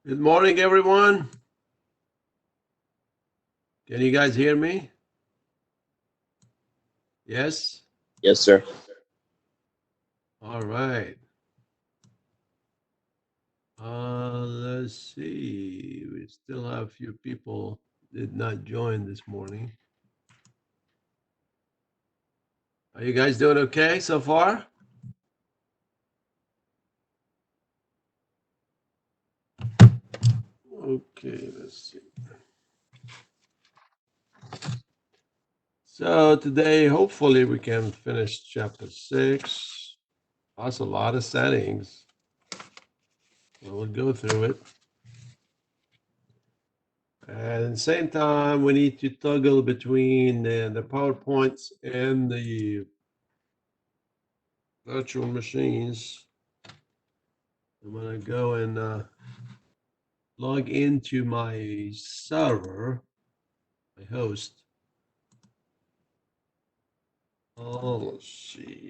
Good morning, everyone. Can you guys hear me? Yes? Yes, sir. All right. Let's see. We still have a few people did not join this morning. Are you guys doing okay so far? Okay, let's see. So today, hopefully, we can finish chapter 6. That's a lot of settings. We'll go through it. And at the same time, we need to toggle between the PowerPoints and the virtual machines. I'm gonna go and log into my server, my host. Oh, let's see.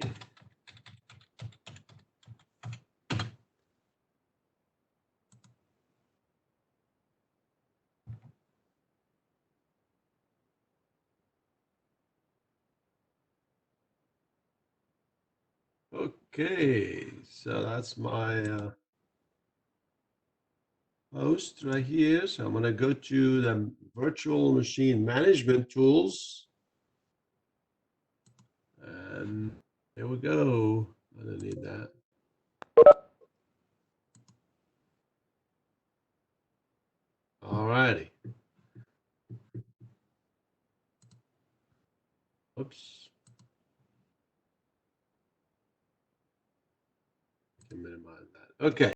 Okay, so that's my host right here. So I'm gonna go to the virtual machine management tools. And there we go. I don't need that. All righty. Oops. I can minimize that. Okay.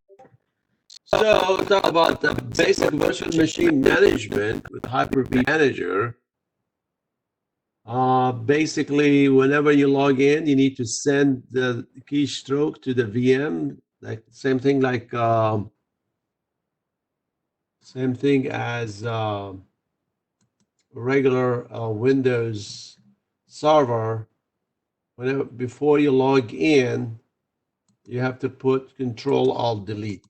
So talk about the basic virtual machine management with Hyper-V Manager. Basically, whenever you log in, you need to send the keystroke to the VM. Like same thing, like same thing as regular Windows server. Whenever before you log in, you have to put Control Alt Delete.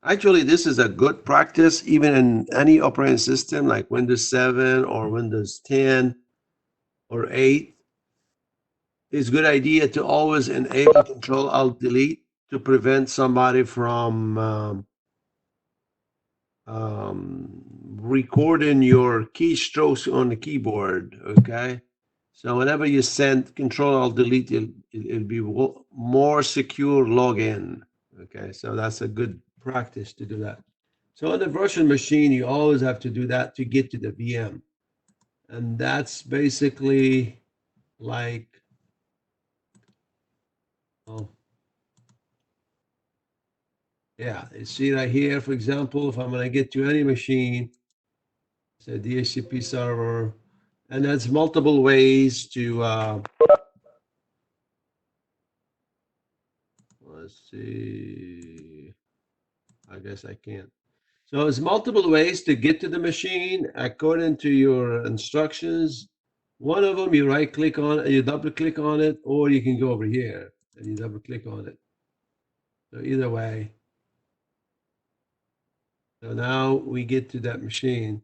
Actually, this is a good practice, even in any operating system like Windows 7 or Windows 10 or 8. It's a good idea to always enable Control Alt Delete to prevent somebody from recording your keystrokes on the keyboard. Okay, so whenever you send Control Alt Delete, it'll be more secure login. Okay, so that's a good practice to do that. So on the virtual machine, you always have to do that to get to the VM, and that's basically like, oh, yeah, you see right here, for example, if I'm going to get to any machine, say DHCP server, and that's multiple ways to, let's see, I guess I can't. So it's multiple ways to get to the machine according to your instructions. One of them, you right click on it, you double click on it, or you can go over here and you double click on it. So either way. So now we get to that machine.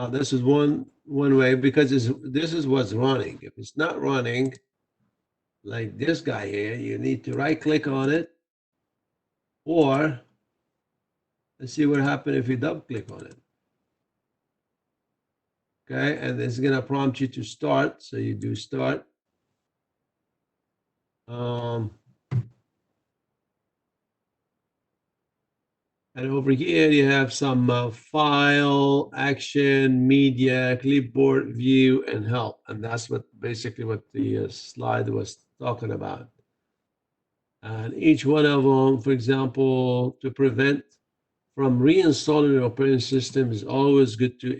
This is one way because this is what's running. If it's not running, like this guy here, you need to right click on it, or let's see what happens if you double click on it. Okay, and it's gonna prompt you to start, so you do start. Um, and over here you have some file, action, media, clipboard, view, and help, and that's what basically what the slide was talking about. And each one of them, for example, to prevent from reinstalling the operating system is always good to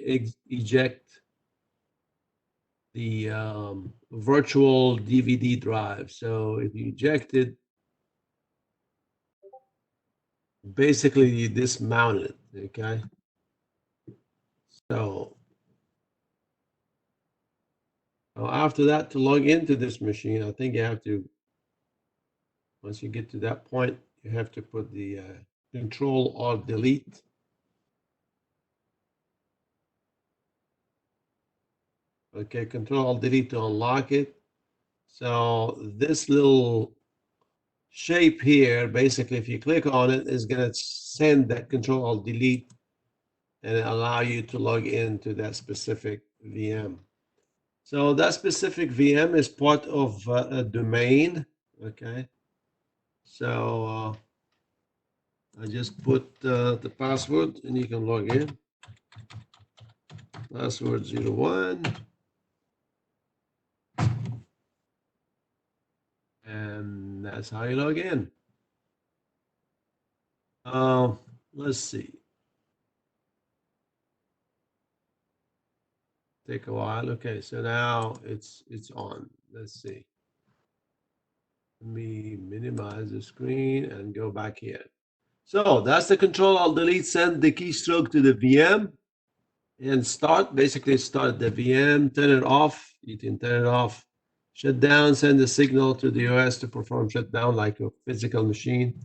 eject the virtual DVD drive. So if you eject it, basically you dismount it, okay? So after that, to log into this machine, I think you have to, once you get to that point, you have to put the Control or delete. Okay, Control or delete to unlock it. So this little shape here, basically, if you click on it, is going to send that Control or delete and allow you to log into that specific VM. So that specific VM is part of a domain. Okay. So I just put the password and you can log in. Password 01. And that's how you log in. Let's see. Take a while. Okay, so now it's on. Let's see. Let me minimize the screen and go back here. So that's the Control Alt Delete, send the keystroke to the VM and start. Basically, start the VM, turn it off. You can turn it off. Shut down, send the signal to the OS to perform shutdown like a physical machine.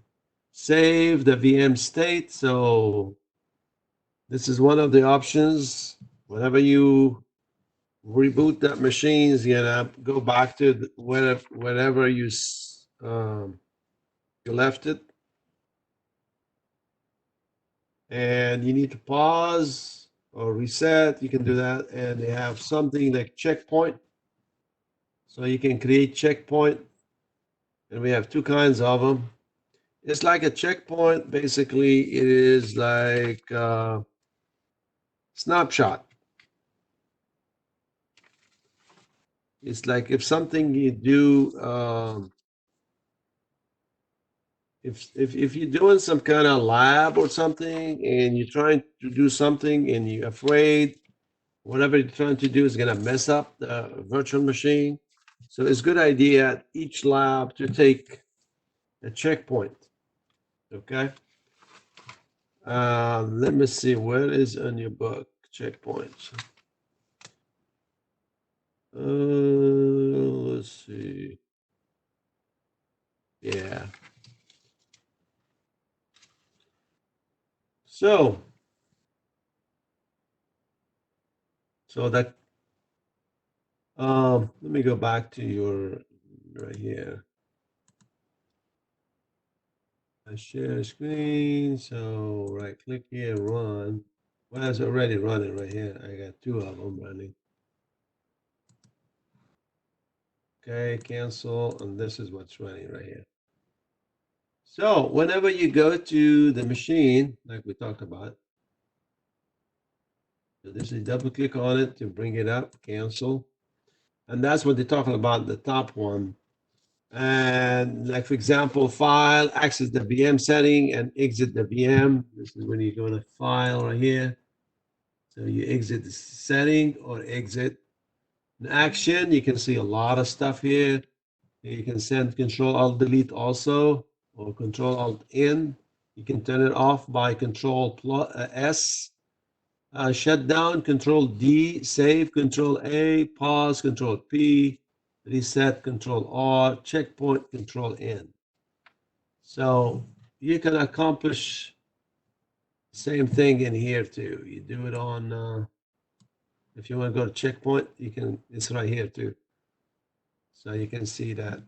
Save the VM state. So this is one of the options. Whenever you reboot that machine, is gonna go back to wherever you left it, and you need to pause or reset. You can do that, and they have something like checkpoint, so you can create checkpoint, and we have two kinds of them. It's like a checkpoint. Basically, it is like a snapshot. It's like if something you do. If you're doing some kind of lab or something and you're trying to do something and you're afraid whatever you're trying to do is going to mess up the virtual machine, so it's a good idea at each lab to take a checkpoint. Okay. Let me see, where is on your book checkpoints? Let's see. Yeah. So that let me go back to your right here. I share screen, so right click here, run. Well, it's already running right here. I got two of them running. Okay, cancel, and this is what's running right here. So whenever you go to the machine, like we talked about, so this is double click on it to bring it up, cancel. And that's what they're talking about, the top one. And like, for example, file, access the VM setting and exit the VM. This is when you go to file right here. So you exit the setting or exit. In action, you can see a lot of stuff here. You can send Control Alt Delete also, or Control Alt N. You can turn it off by Control S. Shut down, Control D. Save, Control A. Pause, Control P. Reset, Control R. Checkpoint, Control N. So you can accomplish the same thing in here too. You do it on, if you want to go to checkpoint, you can, it's right here too. So you can see that.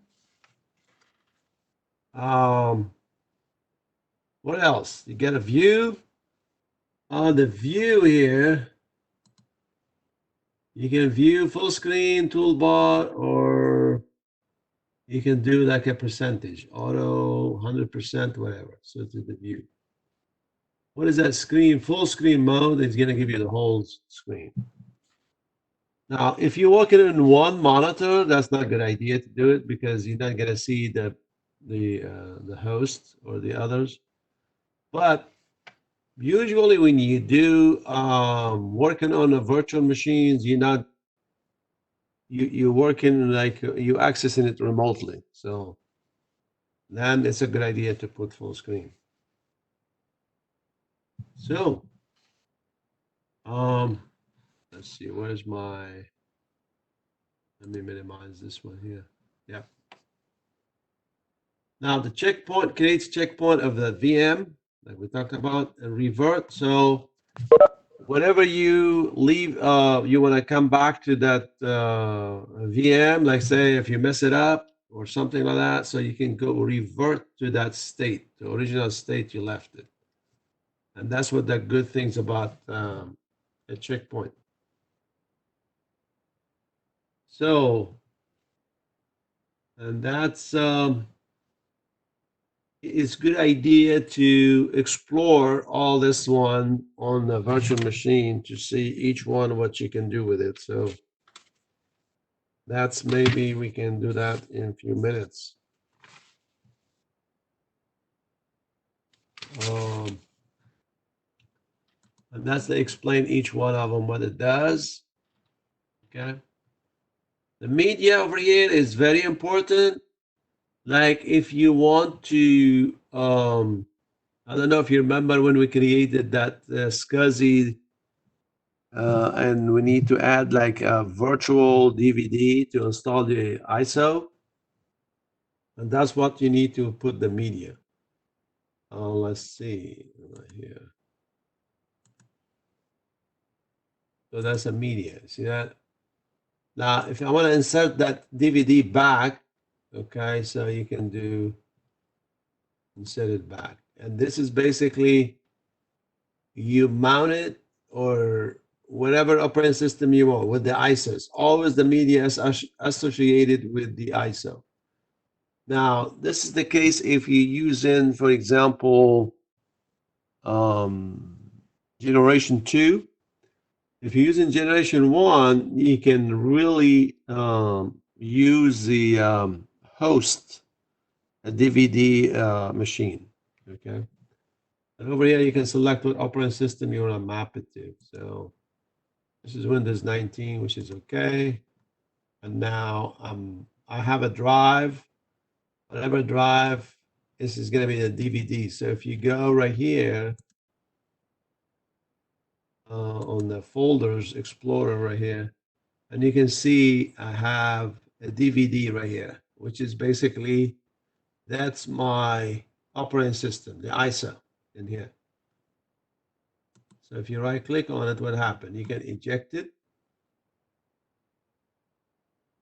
What else? You get a view. On the view here, you can view full screen, toolbar, or you can do like a percentage, auto, 100%, whatever. So it's the view. What is that screen? Full screen mode is going to give you the whole screen. Now, if you're working in one monitor, that's not a good idea to do it because you're not going to see the host or the others. But usually when you do working on the virtual machines, you're working like you accessing it remotely. So then it's a good idea to put full screen. So let's see, where's my, let me minimize this one here. Yeah. Now the checkpoint creates checkpoint of the VM. like we talked about, and revert. So whenever you leave, you want to come back to that VM, like say if you mess it up or something like that, so you can go revert to that state, the original state you left it. And that's what the good things about a checkpoint. So, and that's it's a good idea to explore all this one on the virtual machine to see each one what you can do with it. So that's maybe we can do that in a few minutes. Um, and that's to explain each one of them what it does. Okay. The media over here is very important. Like if you want to, I don't know if you remember when we created that SCSI, and we need to add like a virtual DVD to install the ISO. And that's what you need to put the media. Let's see right here. So that's a media. See that? Now, if I want to insert that DVD back, okay, so you can do insert it back. And this is basically you mount it or whatever operating system you want with the ISOs. Always the media is associated with the ISO. Now, this is the case if you use in, for example, generation 2. If you're using generation 1, you can really use the host, a DVD machine. Okay. And over here, you can select what operating system you want to map it to. So this is Windows 19, which is okay. And now I have a drive. Whatever drive, this is going to be the DVD. So if you go right here on the folders explorer right here, and you can see I have a DVD right here, which is basically that's my operating system, the ISO in here. So if you right click on it, what happened? You can eject it,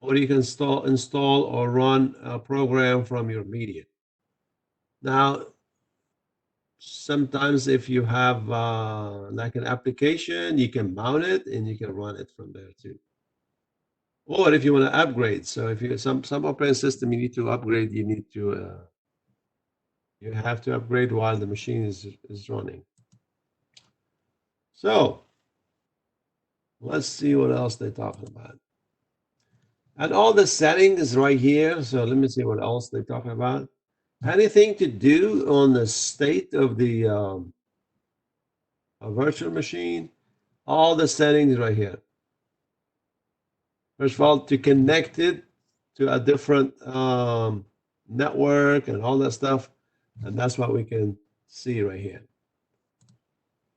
or you can install or run a program from your media. Now, sometimes if you have like an application, you can mount it and you can run it from there too. Or if you want to upgrade, so if you some operating system you need to upgrade, you need to you have to upgrade while the machine is running. So let's see what else they're talking about. And all the settings right here. So let me see what else they're talking about. Anything to do on the state of the virtual machine? All the settings right here. First of all, to connect it to a different network and all that stuff. And that's what we can see right here.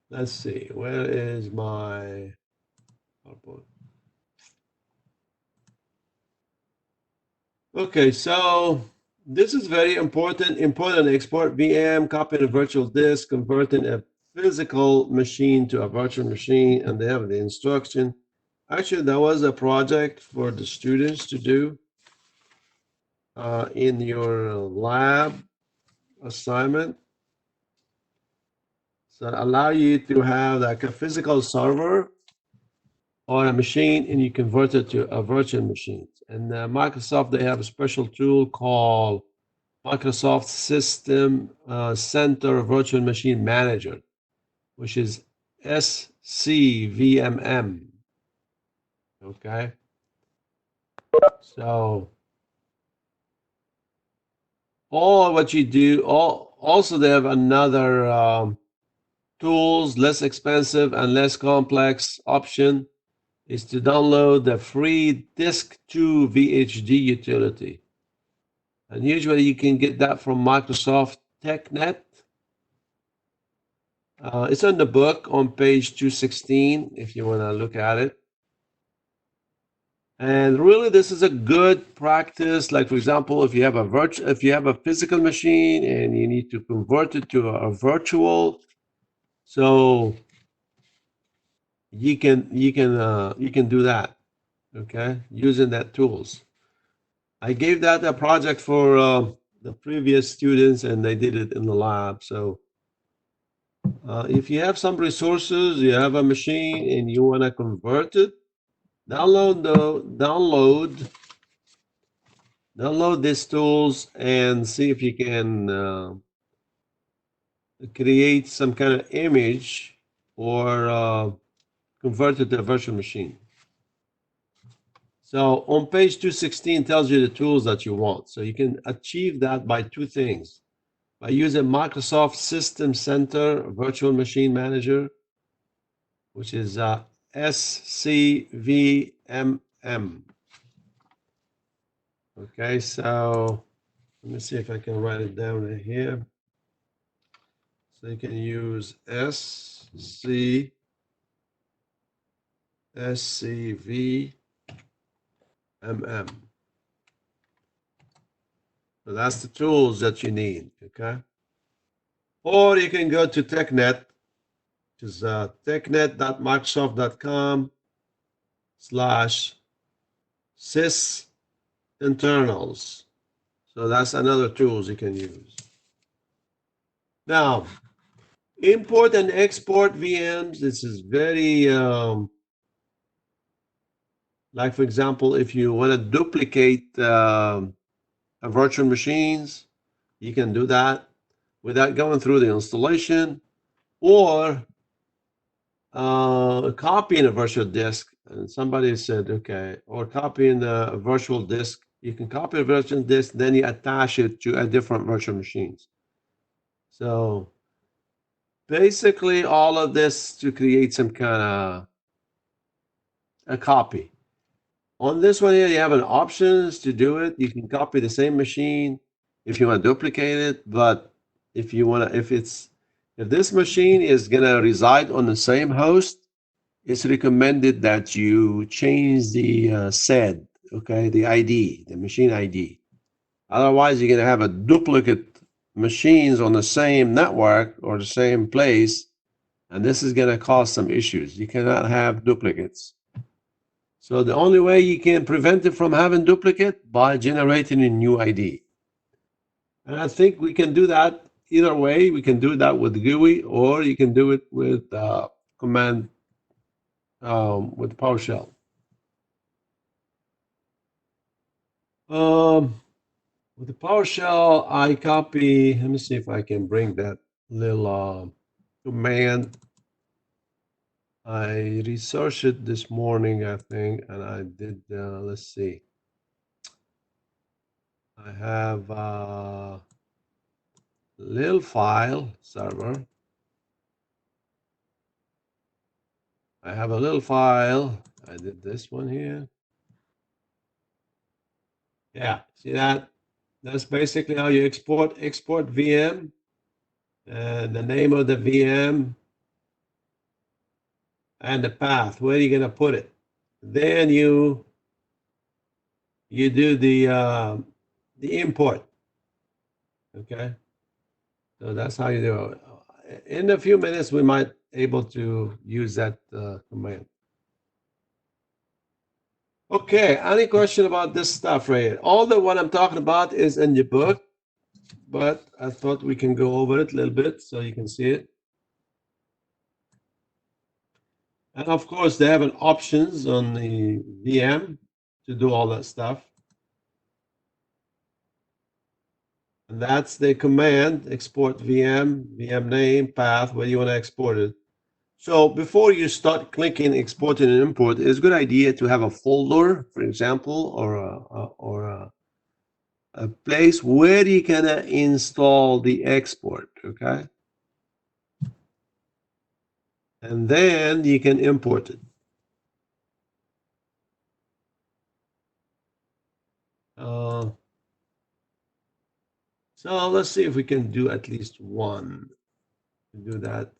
Let's see, where is my PowerPoint? Okay, so this is very important. Important export VM, copy the virtual disk, converting a physical machine to a virtual machine, and they have the instruction. Actually, that was a project for the students to do in your lab assignment. So allow you to have like a physical server or a machine and you convert it to a virtual machine. And Microsoft, they have a special tool called Microsoft System Center Virtual Machine Manager, which is SCVMM. Okay. So all what you do, also they have another tools, less expensive and less complex option is to download the free Disk2 VHD utility. And usually you can get that from Microsoft TechNet. It's on the book on page 216 if you want to look at it. And really, this is a good practice. Like for example, if you have a physical machine and you need to convert it to a virtual, so you can do that. Okay, using that tools. I gave that a project for the previous students, and they did it in the lab. So if you have some resources, you have a machine, and you want to convert it, download download these tools and see if you can create some kind of image or convert it to a virtual machine. So on page 216 tells you the tools that you want. So you can achieve that by two things. By using Microsoft System Center Virtual Machine Manager, which is SCVMM. Okay, so let me see if I can write it down in here. So you can use SCVMM. So that's the tools that you need, okay? Or you can go to TechNet, which is technet.microsoft.com/sys internals. So that's another tools you can use. Now, import and export VMs. This is very, like for example, if you want to duplicate a virtual machines, you can do that without going through the installation or copying a virtual disk. And somebody said, okay, or copying a virtual disk. You can copy a virtual disk, then you attach it to a different virtual machines. So basically, all of this to create some kind of a copy. On this one here, you have an options to do it. You can copy the same machine if you want to duplicate it, but if you want to, if this machine is gonna reside on the same host, it's recommended that you change the SED, okay, the ID, the machine ID. Otherwise, you're gonna have a duplicate machines on the same network or the same place, and this is gonna cause some issues. You cannot have duplicates. So the only way you can prevent it from having duplicate by generating a new ID. And I think we can do that either way. We can do that with GUI, or you can do it with command with PowerShell. With the PowerShell, I copy. Let me see if I can bring that little command. I researched it this morning, I think, and I did. Let's see. I have a little file server. I have a little file. I did this one here. Yeah, see that? That's basically how you export VM, and the name of the VM and the path. Where are you gonna put it? Then you do the import. Okay, so that's how you do it. In a few minutes, we might able to use that command. Okay, any question about this stuff right here? All the what I'm talking about is in the book, but I thought we can go over it a little bit so you can see it. And of course, they have an options on the VM to do all that stuff. And that's the command, export VM, VM name, path, where you want to export it. So before you start clicking export and import, it's a good idea to have a folder, for example, or a place where you can install the export, okay? And then you can import it. Uh, so let's see if we can do at least one. Do that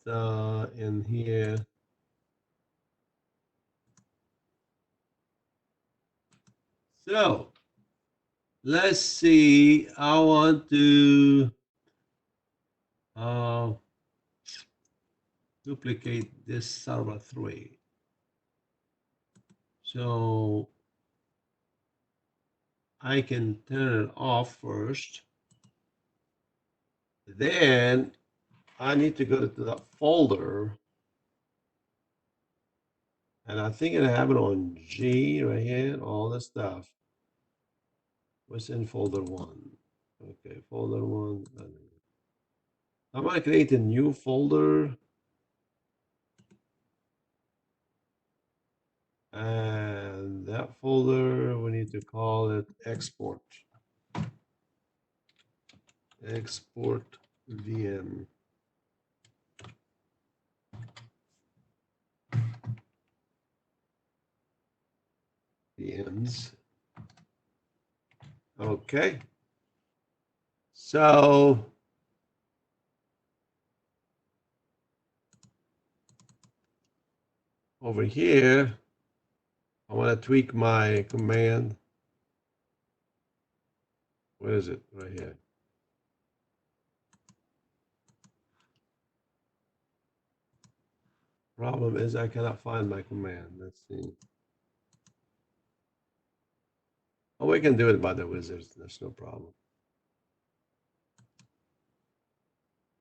in here. So let's see. I want to duplicate this server 3. So I can turn it off first. Then I need to go to that folder. And I think I have it on G right here, all this stuff. What's in folder 1? Okay, folder 1. I'm going to create a new folder. And that folder, we need to call it export. Export VM. VMs. Okay. So over here, I want to tweak my command. Where is it? Right here. Problem is I cannot find my command. Let's see. Oh, we can do it by the wizards. That's no problem.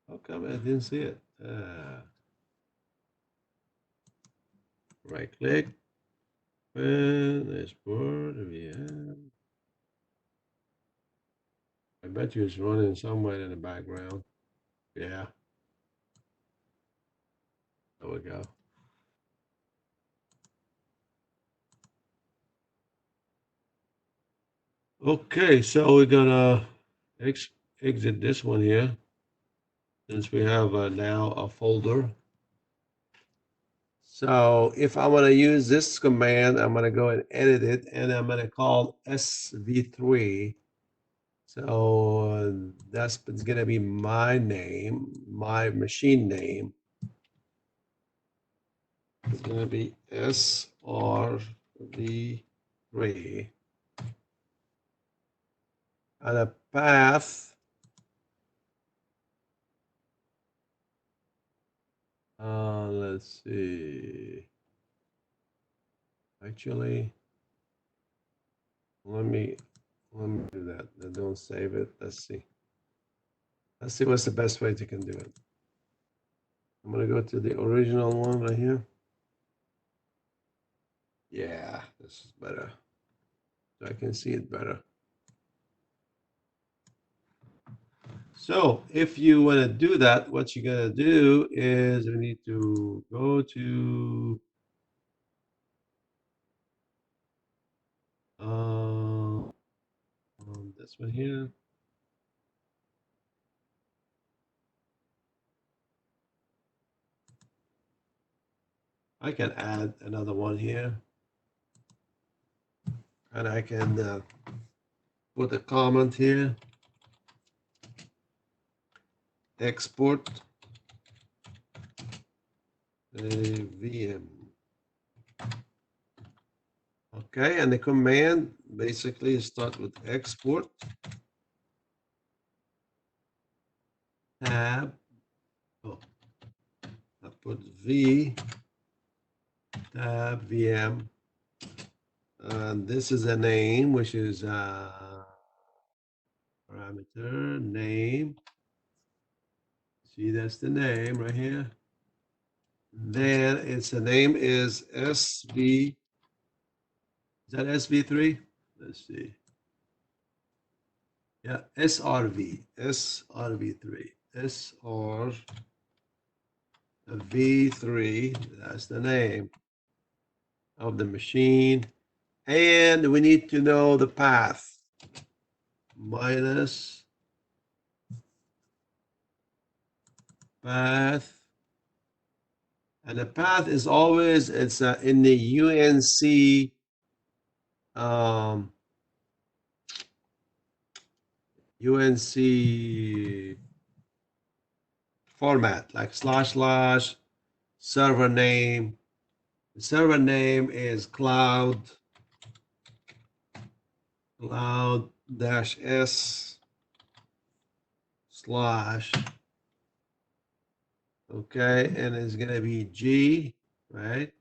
How come I didn't see it? Right click. And export VM. I bet you it's running somewhere in the background. Yeah. There we go. Okay, so we're gonna exit this one here, since we have now a folder. So if I want to use this command, I'm gonna go and edit it, and I'm gonna call SV3. So that's gonna be my name, my machine name. It's gonna be SRV3. And a path. Let's see. Actually, let me do that. I don't save it. Let's see. Let's see what's the best way to can do it. I'm gonna go to the original one right here. Yeah, this is better. So I can see it better. So if you want to do that, what you're gonna do is we need to go to this one here. I can add another one here, and I can put a comment here. Export a VM. Okay, and the command basically start with export tab. Oh, I put V tab VM, and this is a name, which is parameter name. See, that's the name right here. Then its the name is SV. Is that SV3? Let's see. Yeah, SRV, SRV3, SRV3. That's the name of the machine. And we need to know the path. Minus path. And the path is always, it's in the UNC UNC format, like // server name. The server name is cloud cloud dash s slash, okay, and it's gonna be G, right?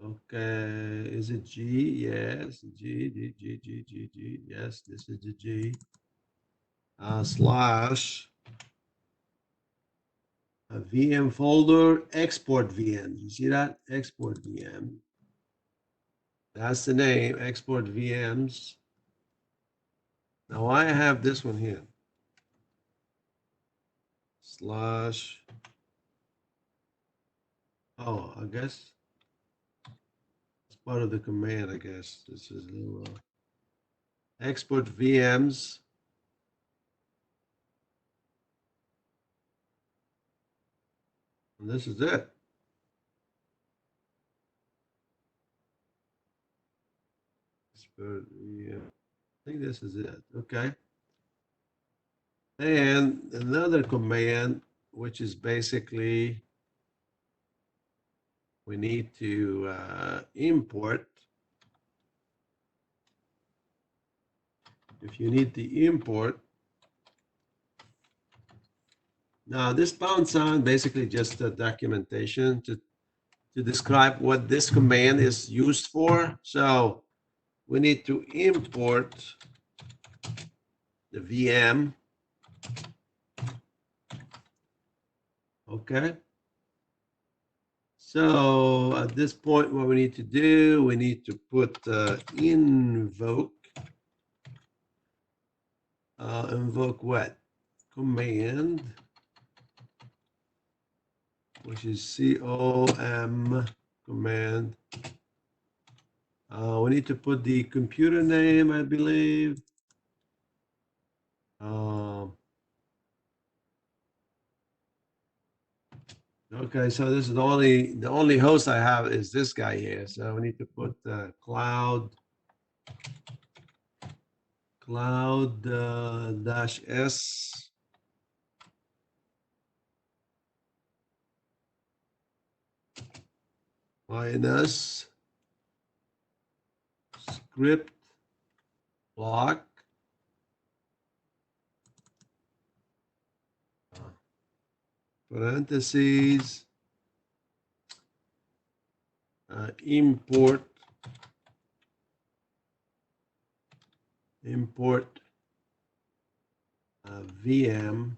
Okay, is it G? Yes, G. Yes, this is the G. Slash a VM folder, export VM. You see that? Export VM. That's the name, export VMs. Now I have this one here. Slash, oh, I guess it's part of the command, I guess. This is a little, export VMs. And this is it. Export VM. I think this is it. Okay. And another command, which is basically we need to import. If you need the import, now this pound sign basically just a documentation to describe what this command is used for. So we need to import the VM. Okay. So at this point, what we need to do, we need to put invoke. Invoke what? Command, which is com command. We need to put the computer name, I believe. Okay, so this is the only host I have is this guy here. So we need to put cloud dash s minus script block parentheses import VM.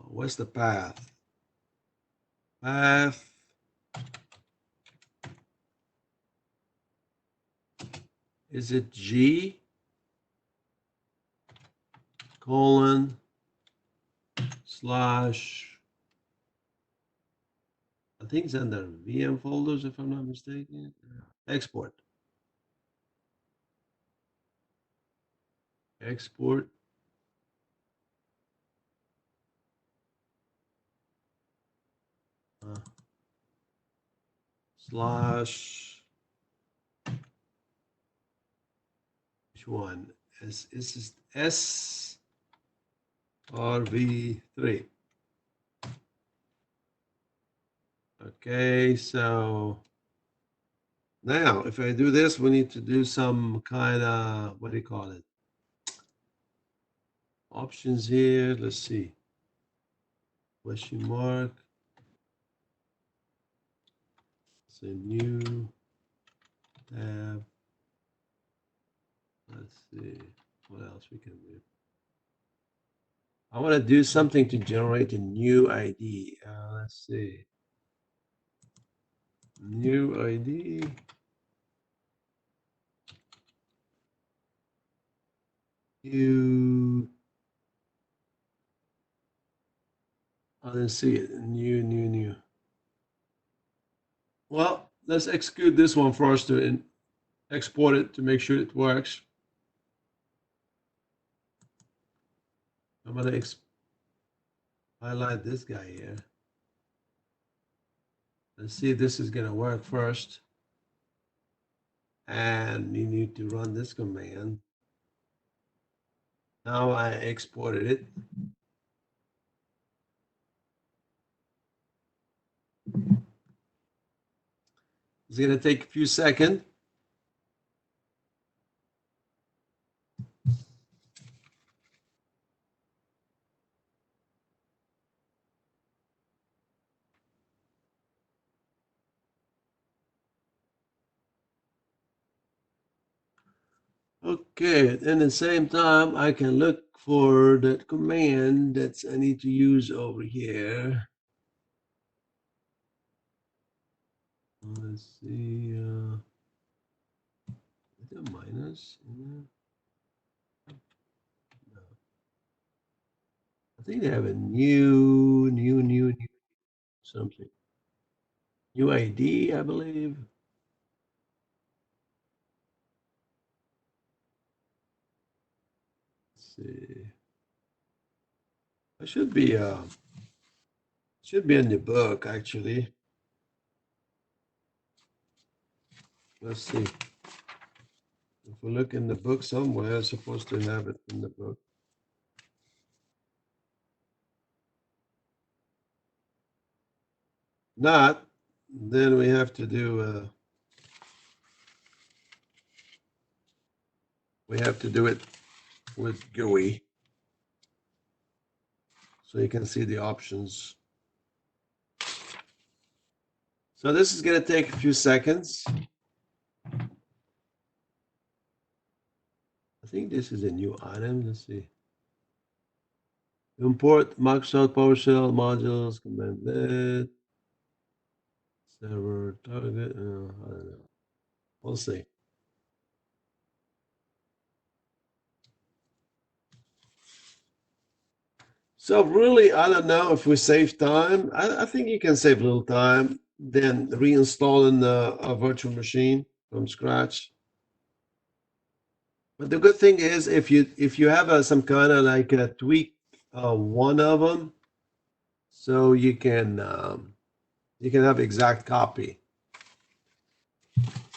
What's the path? Path is it G colon slash, I think it's under VM folders if I'm not mistaken. Export. Export. Slash, which one? SRV3. Okay, so now if I do this, we need to do some kind of, what do you call it? Options here. Let's see. Question mark. Say new tab. Let's see what else we can do. I want to do something to generate a new ID. Let's see. New ID. New. I didn't see it. New. Well, let's execute this one first to export it to make sure it works. I'm going to highlight this guy here. Let's see if this is going to work first. And you need to run this command. Now I exported it. It's going to take a few seconds. Okay, at the same time, I can look for that command that I need to use over here. Let's see, is there a minus in there? No. I think they have a new something. New ID, I believe. Let's see. It should be in the book actually. Let's see. If we look in the book somewhere, it's supposed to have it in the book. Not, then we have to do it with GUI so you can see the options. So this is going to take a few seconds. I think this is a new item. Let's see. Import Microsoft PowerShell modules, command net, server target. I don't know. We'll see. So really, I don't know if we save time. I think you can save a little time then reinstalling a virtual machine from scratch. But the good thing is if you have some kind of like a tweak one of them, so you can have exact copy.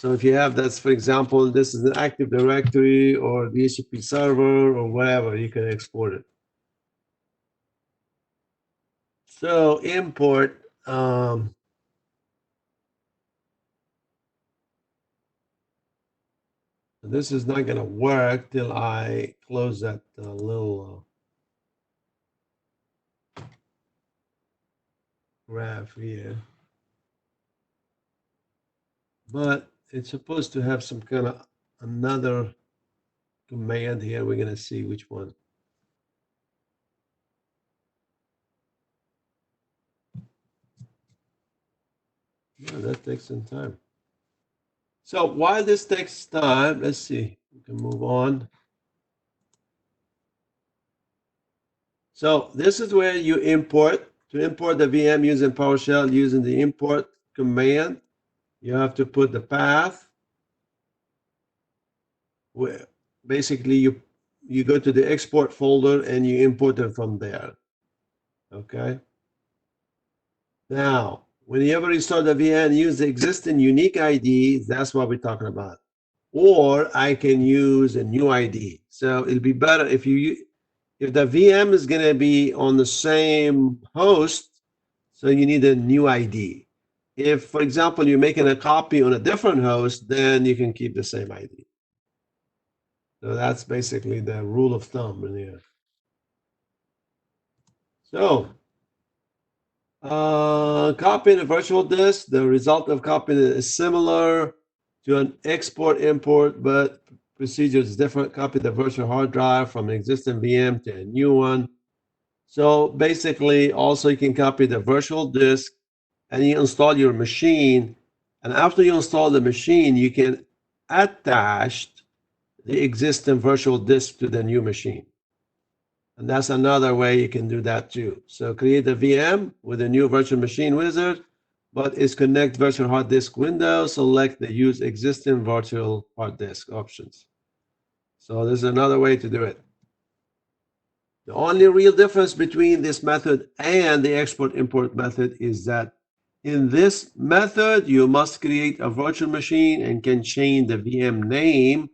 So if you have that's for example, this is an Active Directory or the DHCP server or whatever, you can export it. So import. This is not going to work till I close that little graph here. But it's supposed to have some kind of another command here. We're going to see which one. Yeah, that takes some time. So while this takes time, let's see. We can move on. So this is where you import. To import the VM using PowerShell using the import command, you have to put the path. Where basically you go to the export folder and you import it from there. Okay. Now, whenever you start the VM, use the existing unique ID. That's what we're talking about. Or I can use a new ID. So it'll be better if the VM is going to be on the same host, so you need a new ID. If, for example, you're making a copy on a different host, then you can keep the same ID. So that's basically the rule of thumb in here. So, copying a virtual disk, the result of copying it is similar to an export import, but procedure is different. Copy the virtual hard drive from an existing VM to a new one. So basically, also you can copy the virtual disk and you install your machine. And after you install the machine, you can attach the existing virtual disk to the new machine. And that's another way you can do that too. So create a VM with a new virtual machine wizard, but it's connect virtual hard disk window, select the use existing virtual hard disk options. So there's another way to do it. The only real difference between this method and the export import method is that in this method, you must create a virtual machine and can change the VM name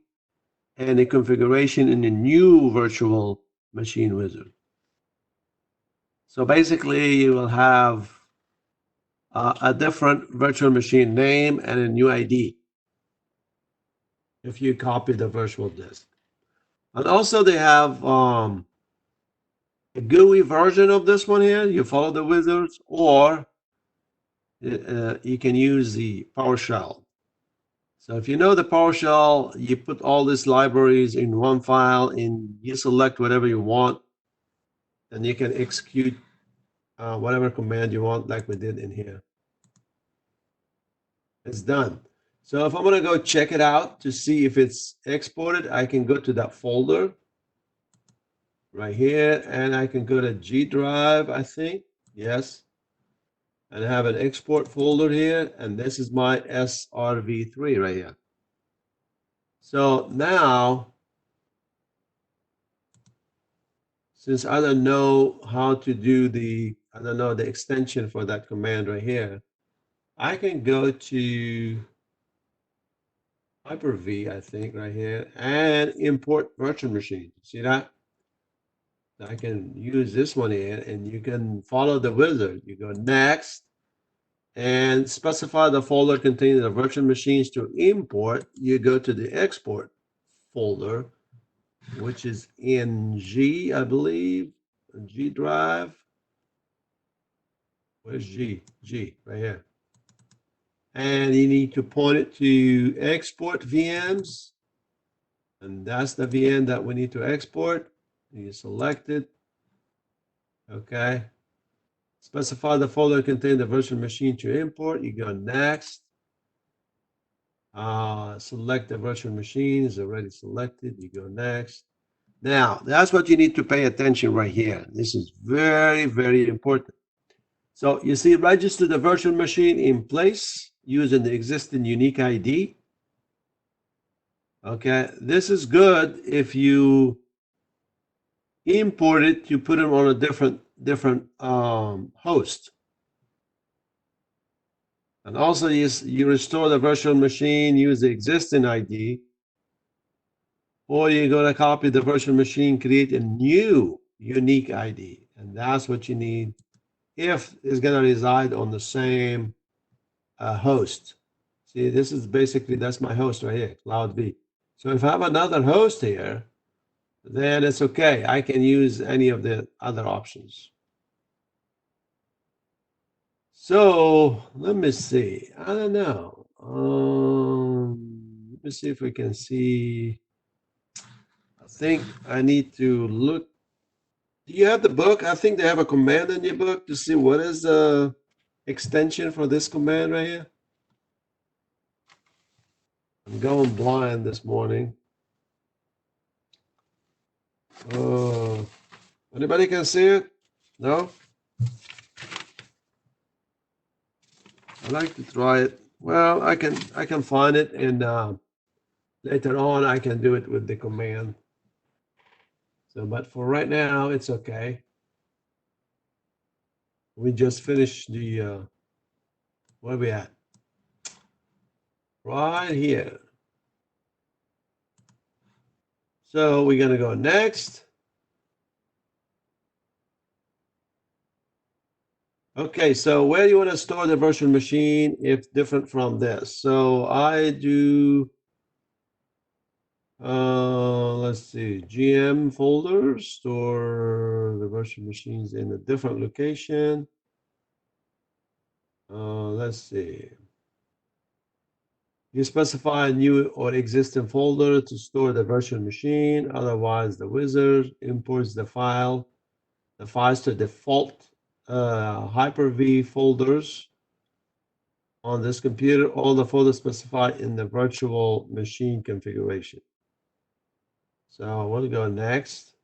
and the configuration in the new virtual machine wizard. So basically, you will have a different virtual machine name and a new ID if you copy the virtual disk. And also they have a GUI version of this one here. You follow the wizards, or you can use the PowerShell. So if you know the PowerShell, you put all these libraries in one file and you select whatever you want, and you can execute whatever command you want, like we did in here. It's done. So if I'm going to go check it out to see if it's exported, I can go to that folder right here, and I can go to G drive, I think. Yes. And I have an export folder here, and this is my SRV3 right here. So now, since I don't know how to do I don't know the extension for that command right here, I can go to Hyper-V, I think, right here, and import virtual machine. See that? I can use this one here, and you can follow the wizard. You go next, and specify the folder containing the virtual machines to import. You go to the export folder, which is in G, I believe, G drive. Where's G? G, right here. And you need to point it to export VMs. And that's the VM that we need to export. You select it. Okay. Specify the folder containing the virtual machine to import. You go next. Select the virtual machine is already selected. You go next. Now, that's what you need to pay attention right here. This is very, very important. So you see, register the virtual machine in place using the existing unique ID. Okay, this is good if you import it, you put it on a different host. And also you restore the virtual machine, use the existing ID, or you're going to copy the virtual machine, create a new unique ID. And that's what you need if it's going to reside on the same host. See, this is basically, that's my host right here, Cloud V. So if I have another host here, then it's okay. I can use any of the other options. So let me see. I don't know. Let me see if we can see. I think I need to look. Do you have the book? I think they have a command in your book to see what is the extension for this command right here. I'm going blind this morning. Oh, anybody can see it? No? I like to try it. Well, I can find it, and later on I can do it with the command. So, but for right now, it's okay. We just finished the where are we at? Right here. So we're gonna go next. Okay, so where do you want to store the virtual machine if different from this? So I do, let's see, GM folder, store the virtual machines in a different location. Let's see. You specify a new or existing folder to store the virtual machine. Otherwise, the wizard imports the files to default Hyper-V folders on this computer, all the folders specified in the virtual machine configuration. So we'll go next.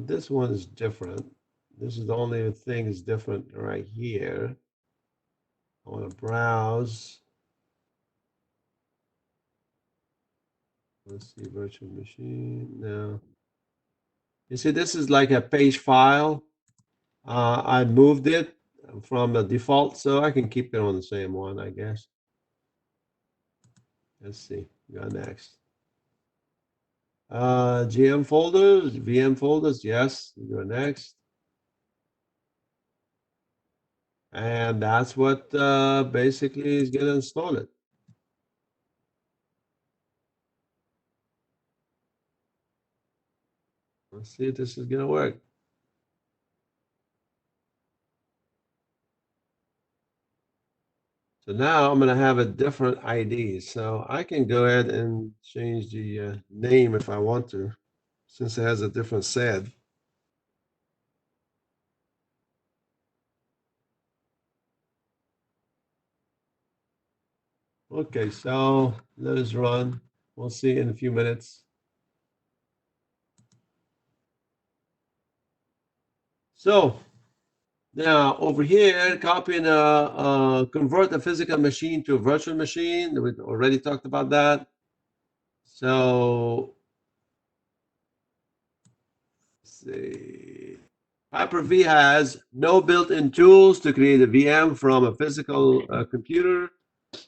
This one is different. This is the only thing is different right here. I want to browse. Let's see, virtual machine. No. You see, this is like a page file. I moved it from the default, so I can keep it on the same one, I guess. Let's see. Go next. GM folders, VM folders, yes. Go next. And that's what basically is going to install it. Let's see if this is going to work. So now I'm going to have a different ID. So I can go ahead and change the name if I want to, since it has a different SED. Okay, so let us run. We'll see in a few minutes. So now over here, copy and convert a physical machine to a virtual machine. We already talked about that. So let's see. Hyper-V has no built-in tools to create a VM from a physical computer.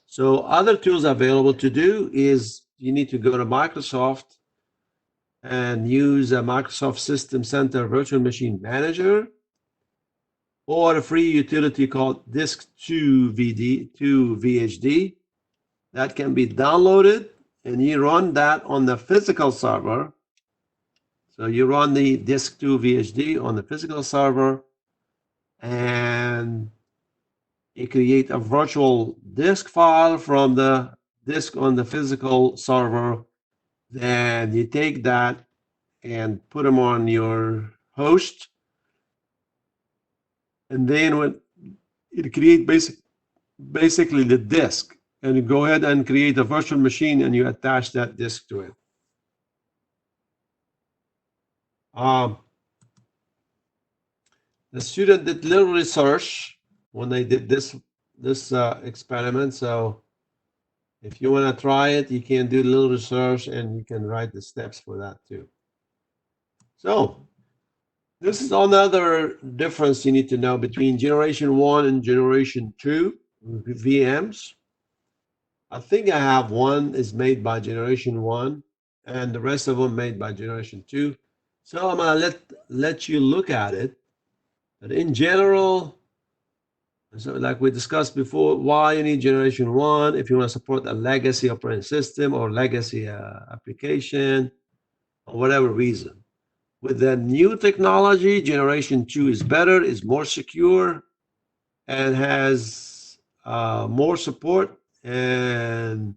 So other tools available to do is you need to go to Microsoft and use a Microsoft System Center Virtual Machine Manager, or a free utility called Disk2VHD that can be downloaded, and you run that on the physical server. So you run the Disk2VHD on the physical server, and you create a virtual disk file from the disk on the physical server. Then you take that and put them on your host, and then when it create basically the disk, and you go ahead and create a virtual machine and you attach that disk to it. Um, the student did little research when they did this experiment. So if you want to try it, you can do a little research and you can write the steps for that too. So this is another difference you need to know between generation 1 and generation 2 VMs. I think I have one is made by generation 1 and the rest of them made by generation 2. So I'm gonna let you look at it. But in general, so like we discussed before, why you need generation 1 if you want to support a legacy operating system or legacy application or whatever reason. With the new technology, generation 2 is better, is more secure, and has more support and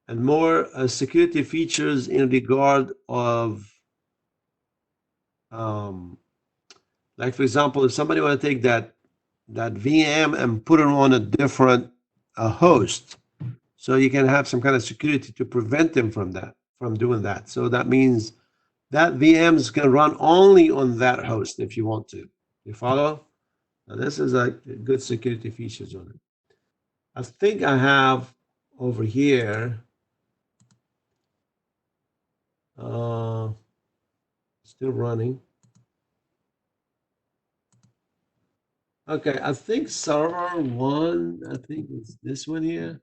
more security features in regard of, like for example, if somebody want to take that VM and put it on a different host, so you can have some kind of security to prevent them from doing that. So that means that VM is going to run only on that host if you want to. You follow? Now this is a good security features on it. I think I have over here. Still running. Okay, I think server 1, I think it's this one here.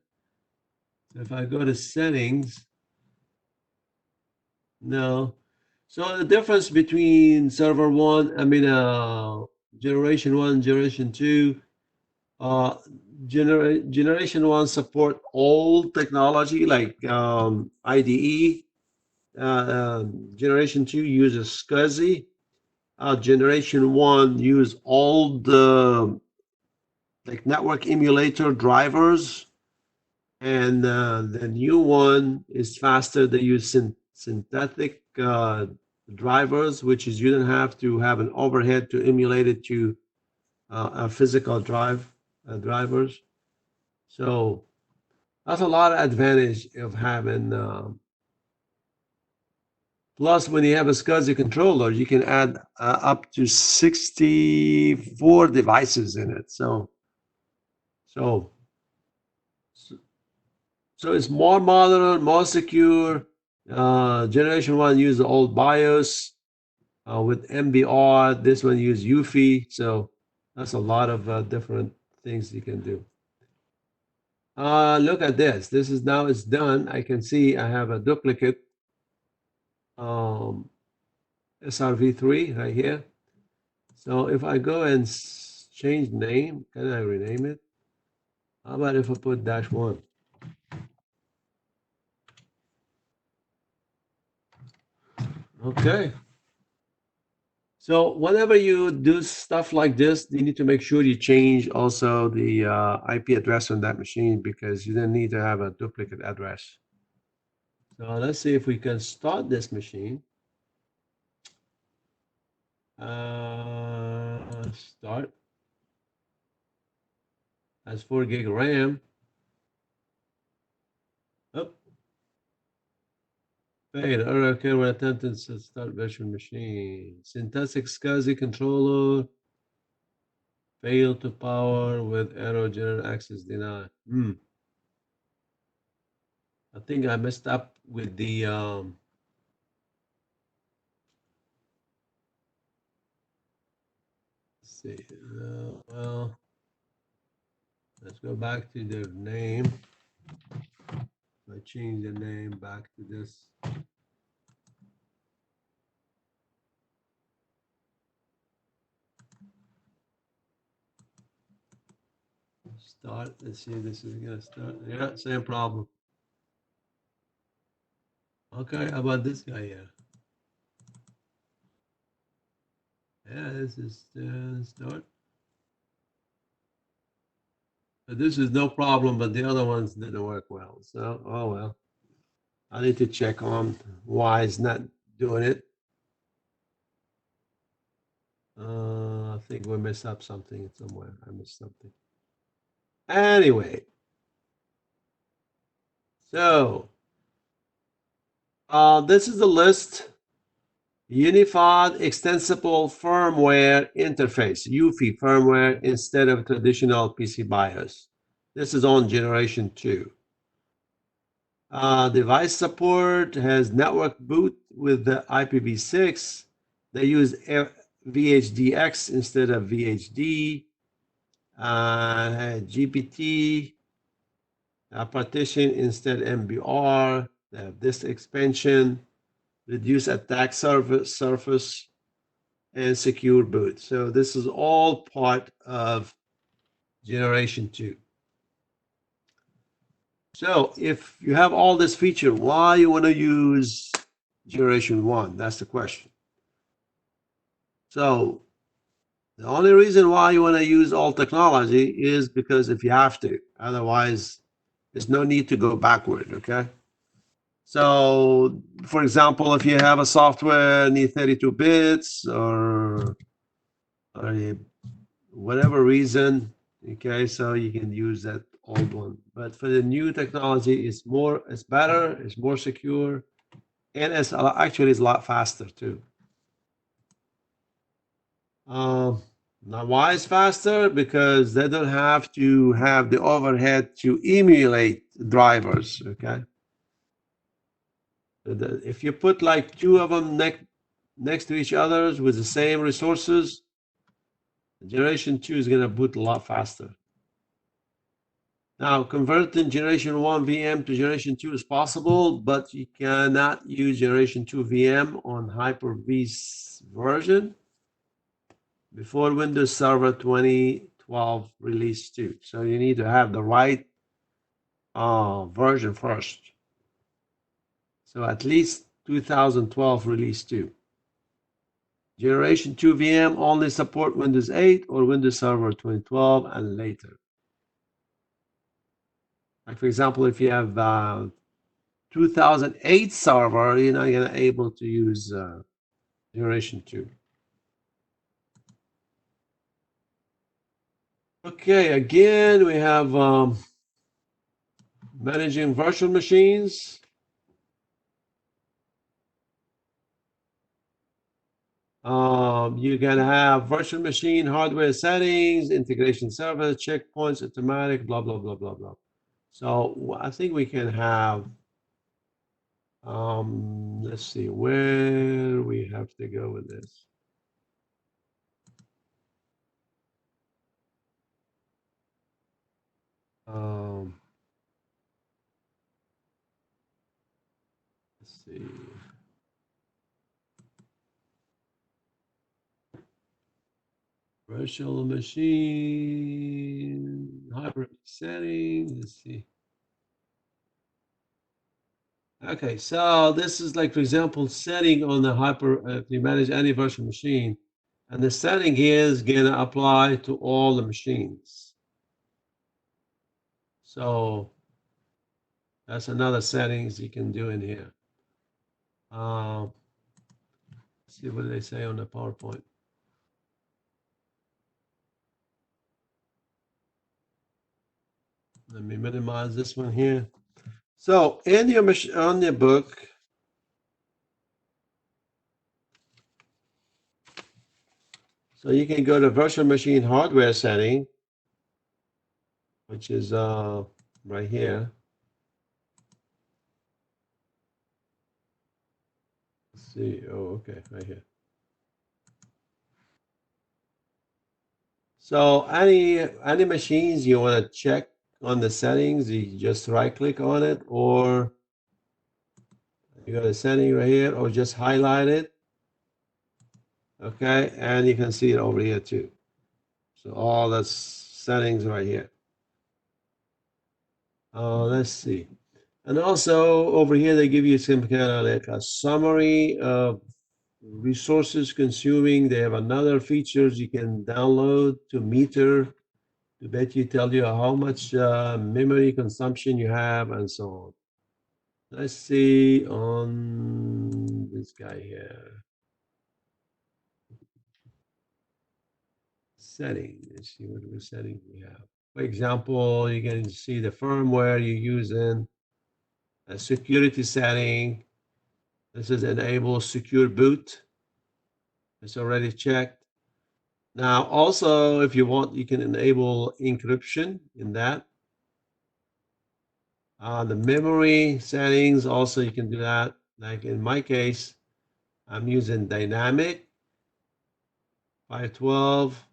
So if I go to settings, no. So the difference between server 1, I mean, generation 1, generation 2, uh, generation 1 support old technology like IDE. Generation 2 uses SCSI. Generation 1 use old like network emulator drivers, and the new one is faster. They use synthetic drivers, which is you don't have to have an overhead to emulate it to a physical drivers. So that's a lot of advantage of having. Plus, when you have a SCSI controller, you can add up to 64 devices in it. So So it's more modern, more secure. Generation 1 used the old BIOS with MBR. This one used UFI. So that's a lot of different things you can do. Look at this. This is now it's done. I can see I have a duplicate SRv3 right here. So if I go and change name. Can I rename it? How about if I put -1? Okay. So whenever you do stuff like this, you need to make sure you change also the IP address on that machine because you don't need to have a duplicate address. So let's see if we can start this machine. Start. Has 4 gig RAM. Oh, failed. Okay, we're attempting to start virtual machine. Synthetic SCSI controller. Failed to power with error general access denied. I think I messed up with the let's see. Well, let's go back to the name. I change the name back to this. Start. Let's see. This is gonna start. Yeah, same problem. Okay, how about this guy here? Yeah, this is start. But this is no problem, but the other ones didn't work well. So, oh well. I need to check on why it's not doing it. I think we messed up something somewhere. I missed something. Anyway, so this is the list. Unified Extensible Firmware Interface, UFI firmware instead of traditional PC BIOS. This is on generation 2. Device support has network boot with the IPv6. They use VHDX instead of VHD. GPT partition instead MBR. They have this expansion, reduce attack surface, and secure boot. So this is all part of generation 2. So if you have all this feature, why you want to use generation 1? That's the question. So the only reason why you want to use all technology is because if you have to. Otherwise, there's no need to go backward, okay? So, for example, if you have a software need 32 bits or whatever reason, okay, so you can use that old one. But for the new technology, it's better, it's more secure, and actually it's a lot faster too. Now, why is faster? Because they don't have to have the overhead to emulate drivers, okay? If you put like 2 of them next to each other with the same resources, generation 2 is going to boot a lot faster. Now, converting generation 1 VM to generation 2 is possible, but you cannot use generation 2 VM on Hyper-V's version before Windows Server 2012 release 2. So you need to have the right version first. So at least 2012 release 2. Generation 2 VM only support Windows 8 or Windows Server 2012 and later. Like for example, if you have 2008 server, you're not gonna able to use generation 2. Okay, again, we have managing virtual machines. You're gonna have virtual machine hardware settings, integration server, checkpoints, automatic, blah, blah, blah, blah, blah. So I think we can have, let's see, where we have to go with this. Let's see. Virtual machine, Hyper-V settings. Let's see. Okay, so this is like, for example, setting on the if you manage any virtual machine, and the setting is gonna apply to all the machines. So that's another settings you can do in here. Let's see what they say on the PowerPoint. Let me minimize this one here. So in your on your book, so you can go to virtual machine hardware setting, which is right here. Let's see. Oh, okay, right here. So any machines you want to check on the settings, you just right click on it, or you go to setting right here, or just highlight it. Okay, and you can see it over here too. So all the settings right here. Let's see. And also over here, they give you some kind of like a summary of resources consuming. They have another features you can download to meter to tell you how much memory consumption you have and so on. Let's see on this guy here. Setting. Let's see what settings we have. For example, you can see the firmware you're using, a security setting. This is enable secure boot. It's already checked. Now, also, if you want, you can enable encryption in that. The memory settings, also, you can do that. Like in my case, I'm using dynamic 512.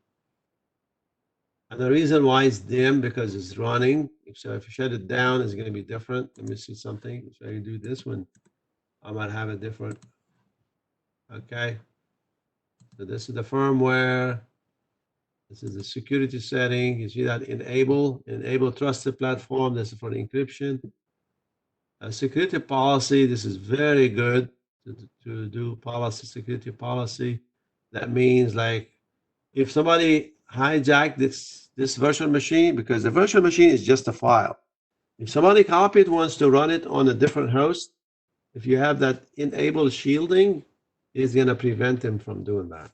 And the reason why it's dim, because it's running. So if you shut it down, it's going to be different. Let me see something. So I do this one. I might have it different. Okay. So this is the firmware. This is the security setting. You see that enable trusted platform. This is for the encryption. Security policy. This is very good to do policy, security policy. That means like if somebody hijacked this virtual machine, because the virtual machine is just a file. If somebody copied wants to run it on a different host, if you have that enable shielding, it's going to prevent them from doing that.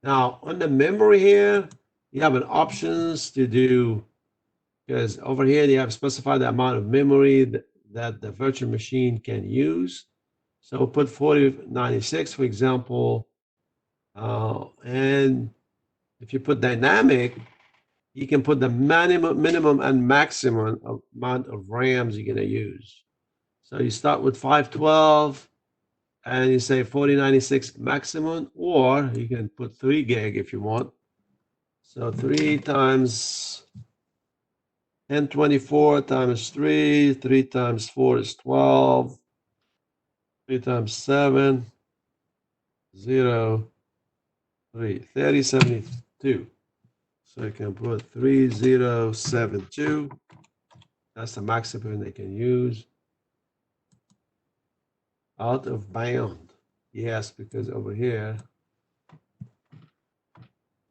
Now, on the memory here, you have an options to do, because over here you have specified the amount of memory that the virtual machine can use. So we'll put 4096, for example, and if you put dynamic, you can put the minimum and maximum amount of RAMs you're going to use. So you start with 512 and you say 4096 maximum, or you can put 3 gig if you want. So 3 times 1024 times 3, 3 times 4 is 12, 3 times 7, 0, 3, 3072. So you can put 3072. That's the maximum they can use. Out of bound. Yes, because over here,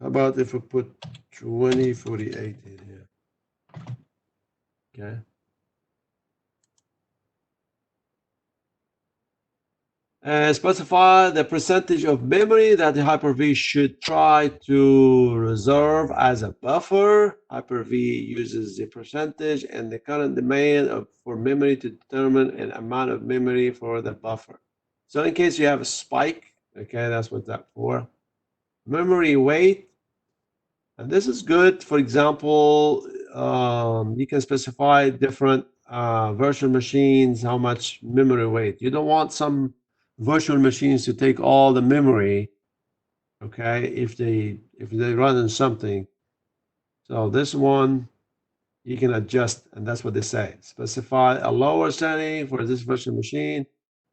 how about if we put 2048 in here? Okay. And specify the percentage of memory that the Hyper-V should try to reserve as a buffer. Hyper-V uses the percentage and the current demand for memory to determine an amount of memory for the buffer. So in case you have a spike, okay, that's what that's for. Memory weight, and this is good. For example, you can specify different virtual machines, how much memory weight. You don't want some virtual machines to take all the memory, okay, if they run in something. So this one you can adjust, and that's what they say. Specify a lower setting for this virtual machine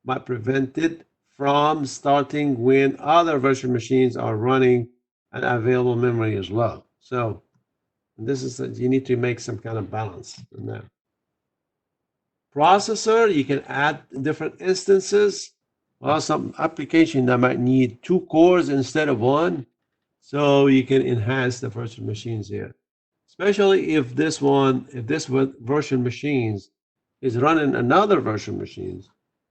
might prevent it from starting when other virtual machines are running and available memory as well. So this is you need to make some kind of balance in there. Processor, you can add different instances. Well, some application that might need 2 cores instead of one, so you can enhance the virtual machines here. Especially if this virtual machines is running another virtual machines.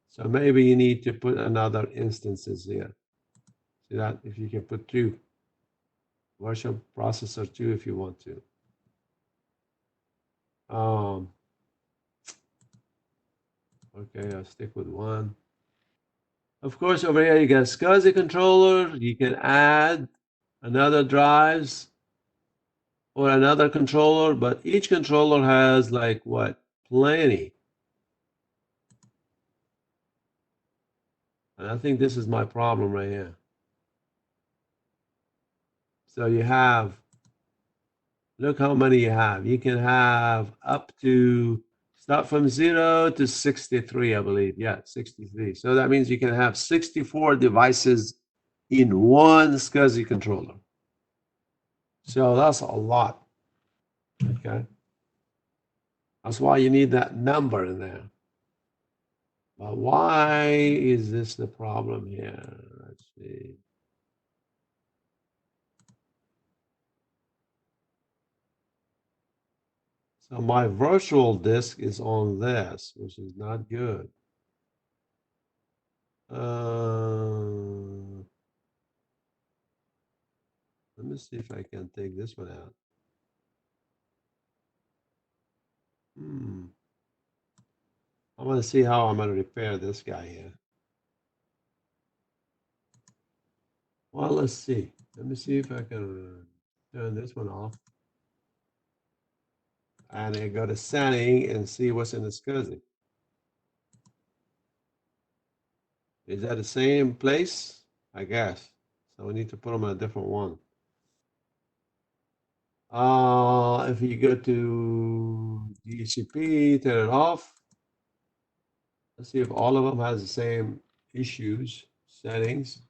So maybe you need to put another instances here. See that if you can put two virtual processor two if you want to. Okay, I'll stick with one. Of course, over here you got SCSI controller. You can add another drives or another controller, but each controller has like what? Plenty. And I think this is my problem right here. So you have, look how many you have. You can have up to, start from 0 to 63, I believe. Yeah, 63. So that means you can have 64 devices in one SCSI controller. So that's a lot. Okay. That's why you need that number in there. But why is this the problem here? Let's see. So my virtual disk is on this, which is not good. Let me see if I can take this one out. I want to see how I'm going to repair this guy here. Well, let's see. Let me see if I can turn this one off. And I go to setting and see what's in the SCSI. Is that the same place? I guess. So we need to put them on a different one. If you go to DHCP, turn it off. Let's see if all of them has the same issues, settings.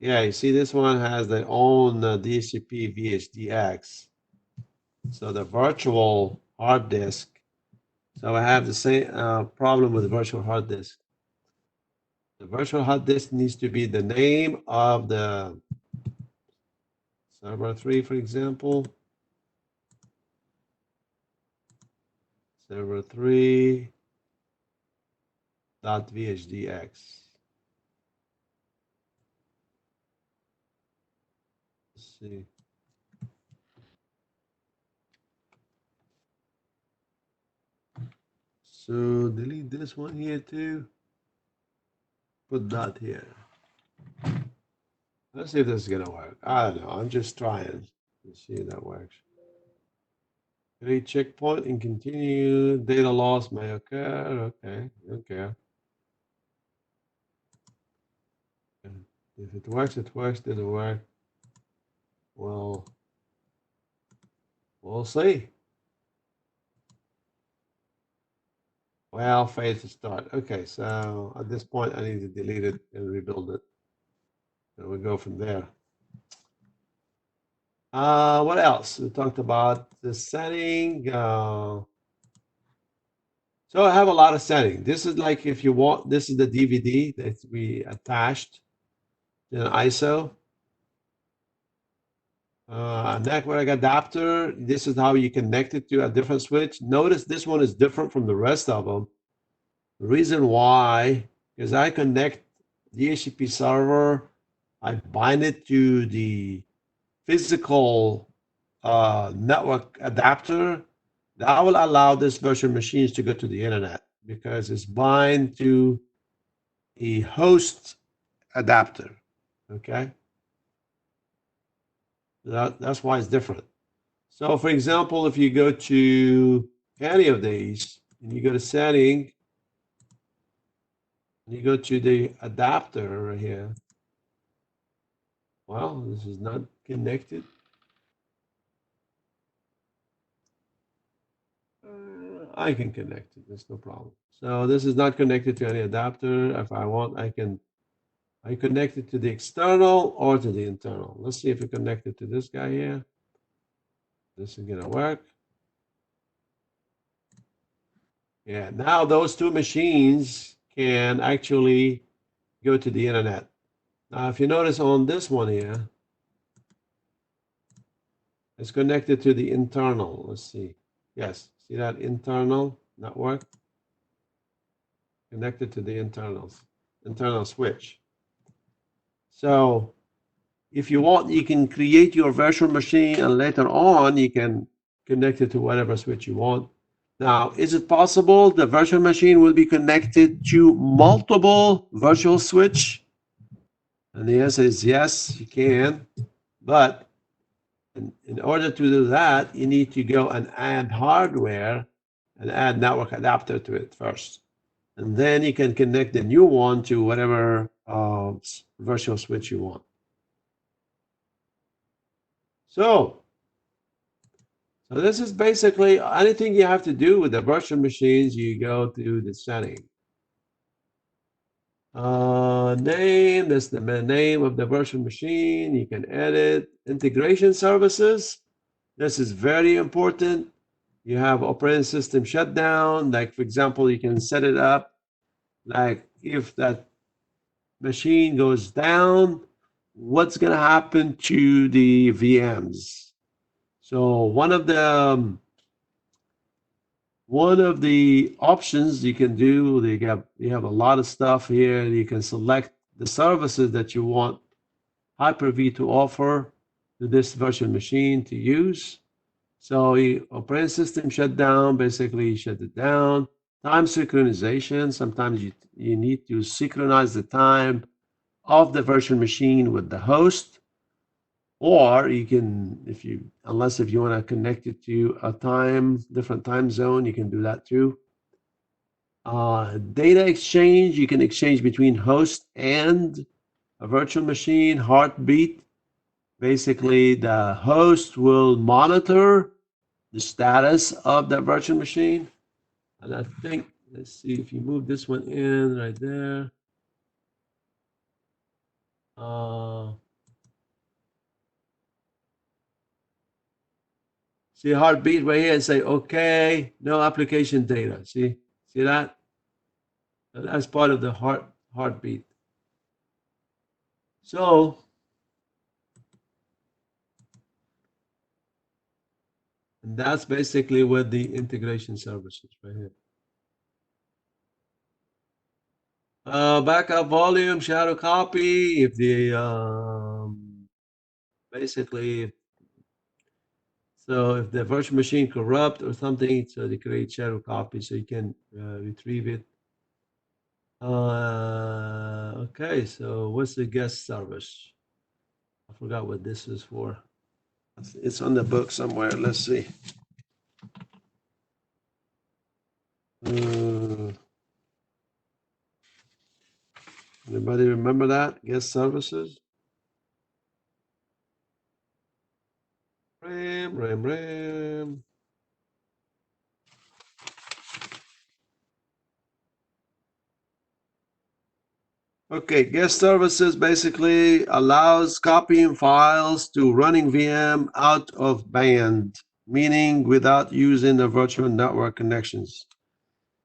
Yeah, you see this one has their own DHCP VHDX. So the virtual hard disk. So I have the same problem with the virtual hard disk. The virtual hard disk needs to be the name of the server 3, for example. Server 3 .vhdx. Let's see. So delete this one here too. Put that here. Let's see if this is gonna work. I don't know. I'm just trying to see if that works. Create checkpoint and continue. Data loss may occur. Okay. Okay. If it works, it works. Didn't work. Well, we'll see. Well, failed to start. Okay, so at this point, I need to delete it and rebuild it. And we go from there. What else? We talked about the setting. So I have a lot of settings. This is like if you want, this is the DVD that we attached to an ISO. Network adapter. This is how you connect it to a different switch. Notice this one is different from the rest of them. The reason why is I connect the DHCP server, I bind it to the physical network adapter. That will allow this virtual machines to go to the internet because it's bind to a host adapter. Okay, that's why it's different. So, for example, if you go to any of these and you go to setting, and you go to the adapter right here. Well, this is not connected. I can connect it. There's no problem. So this is not connected to any adapter. If I want, I can Are you connected to the external or to the internal? Let's see if you're connected to this guy here. This is gonna work. Yeah, now those two machines can actually go to the internet. Now, if you notice on this one here, it's connected to the internal. Let's see. Yes, see that internal network? Connected to the internal switch. So if you want, you can create your virtual machine and later on you can connect it to whatever switch you want. Now, is it possible the virtual machine will be connected to multiple virtual switch? And the answer is yes, you can. But in order to do that, you need to go and add hardware and add network adapter to it first. And then you can connect the new one to whatever virtual switch you want. So this is basically anything you have to do with the virtual machines. You go to the setting. Name, that's the name of the virtual machine. You can edit integration services. This is very important. You have operating system shutdown. Like, for example, you can set it up like if that machine goes down, what's going to happen to the VMs? So one of the options you can do, you have a lot of stuff here. You can select the services that you want Hyper-V to offer to this virtual machine to use. So operating system shutdown, basically you shut it down. Time synchronization, sometimes you need to synchronize the time of the virtual machine with the host, or you can, if you want to connect it to a different time zone, you can do that too. Data exchange, you can exchange between host and a virtual machine. Heartbeat, basically the host will monitor the status of that virtual machine. And I think, let's see if you move this one in right there. See heartbeat right here and say, okay, no application data. See that? That's part of the heartbeat. So and that's basically what the integration services right here. Backup volume, shadow copy. If the basically, so if the virtual machine corrupt or something, so they create shadow copy so you can retrieve it. Okay, so what's the guest service? I forgot what this is for. It's on the book somewhere. Let's see. Anybody remember that? Guest services? RAM. Okay, guest services basically allows copying files to running VM out of band, meaning without using the virtual network connections.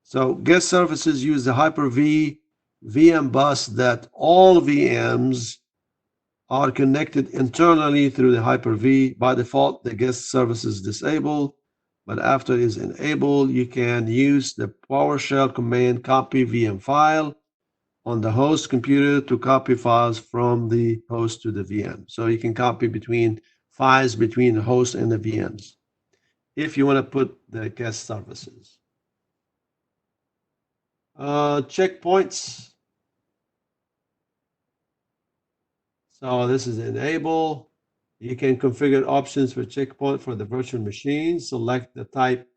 So guest services use the Hyper-V VM bus that all VMs are connected internally through the Hyper-V. By default, the guest service is disabled, but after it is enabled, you can use the PowerShell command copy VM file on the host computer to copy files from the host to the VM. So you can copy files between the host and the VMs if you want to put the guest services. Checkpoints. So this is enable. You can configure options for checkpoint for the virtual machine. Select the type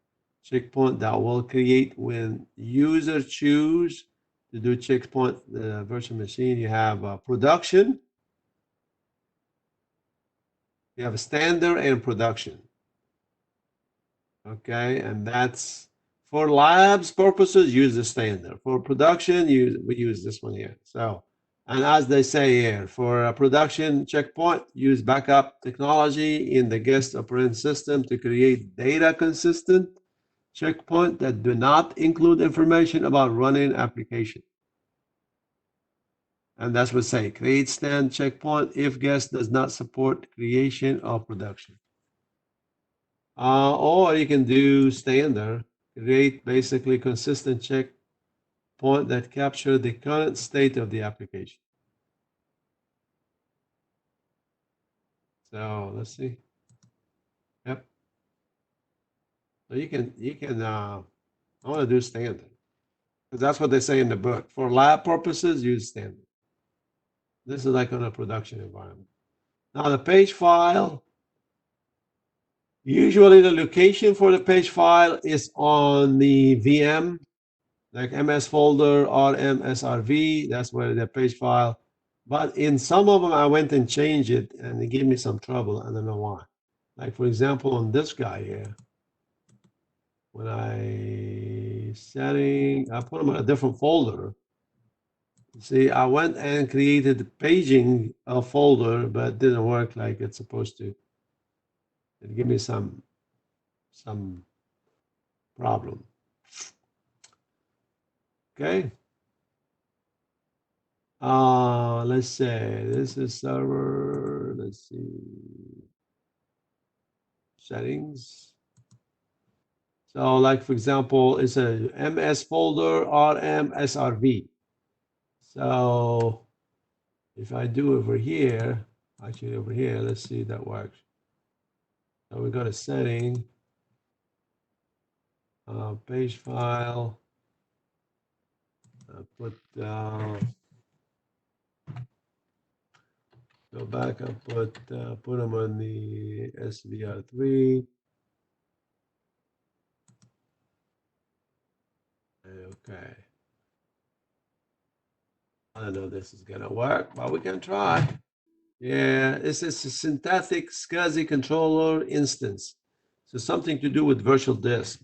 checkpoint that will create when user choose to do checkpoint the virtual machine. You have production. You have a standard and production. Okay, and that's for labs purposes, use the standard. For production, we use this one here. So And as they say here, for a production checkpoint, use backup technology in the guest operating system to create data consistent checkpoint that do not include information about running application. And that's what say, create stand checkpoint if guest does not support creation of production. Or you can do standard, create basically consistent checkpoint that capture the current state of the application. So let's see. Yep. So I want to do standard because that's what they say in the book. For lab purposes, use standard. This is like on a production environment. Now the page file, usually the location for the page file is on the VM, like MS folder, RM, SRV. That's where the page file. But in some of them, I went and changed it, and it gave me some trouble. I don't know why. Like for example, on this guy here, when I put them in a different folder. See, I went and created the paging folder, but it didn't work like it's supposed to. It gave me some problem. Okay. Let's say this is server. Let's see settings. So, like for example, it's a MS folder RM SRV. So, if I do over here, actually over here, let's see if that works. So we go to setting, page file. Put go back and put them on the SVR3. Okay. I don't know if this is gonna work, but we can try. Yeah, this is a synthetic SCSI controller instance. So something to do with virtual disk.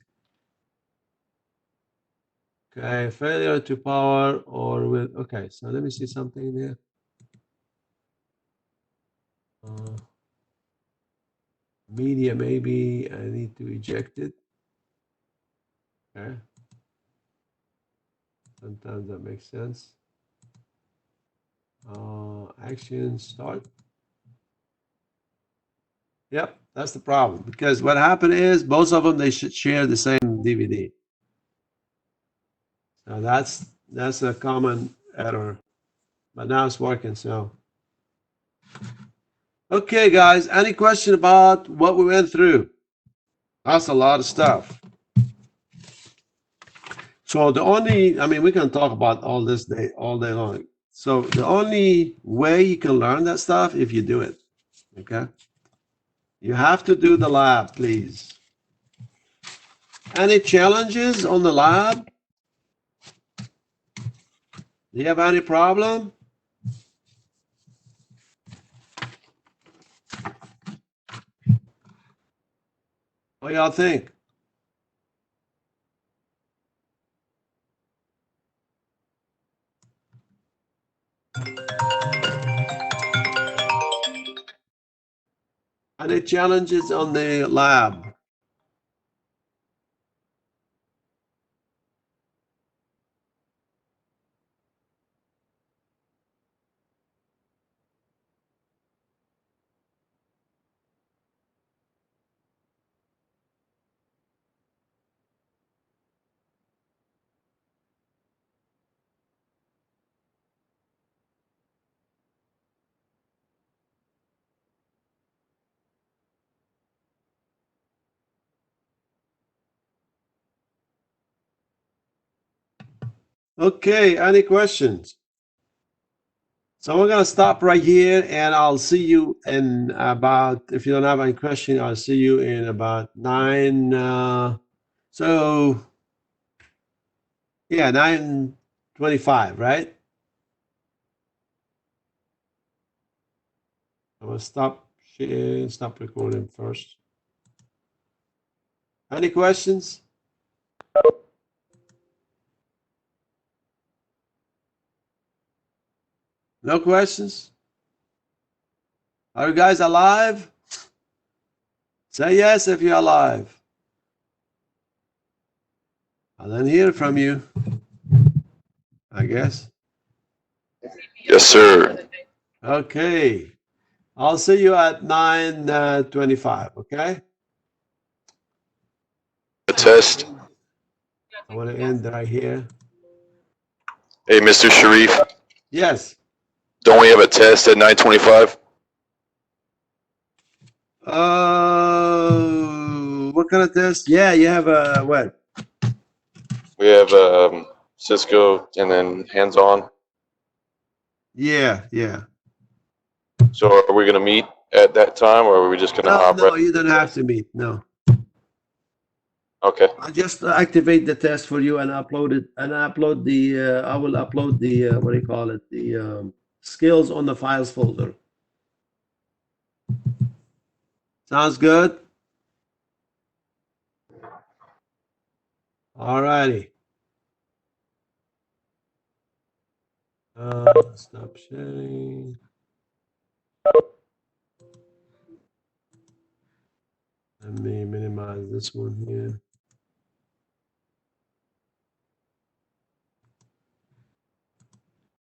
Okay, failure to power or with, okay, so let me see something there. Media, maybe I need to eject it. Okay. Sometimes that makes sense. Action start. Yep, that's the problem because what happened is both of them they should share the same DVD. So that's a common error, but now it's working. So okay, guys, any question about what we went through? That's a lot of stuff. So the only, I mean, we can talk about all this day, all day long. So the only way you can learn that stuff if you do it. Okay. You have to do the lab, please. Any challenges on the lab? Do you have any problem? What y'all think? Any challenges on the lab? Okay, any questions? So we're gonna stop right here, and I'll see you in about. If you don't have any question, I'll see you in about 9. So yeah, 9:25, right? I'm gonna stop recording first. Any questions? No questions? Are you guys alive? Say yes if you're alive. I didn't hear from you, I guess. Yes, sir. Okay. I'll see you at 9:25, okay? A test. I want to end right here. Hey, Mr. Charif, Yes. don't we have a test at 9:25? What kind of test? Yeah, you have a what? We have Cisco and then hands-on. Yeah, yeah. So are we going to meet at that time, or are we just going to No, hop right? no, you don't have to meet. No. Okay. I just activate the test for you and upload it, and upload the. I will upload the what do you call it? The skills on the files folder. Sounds good. All righty. Stop sharing. Let me minimize this one here.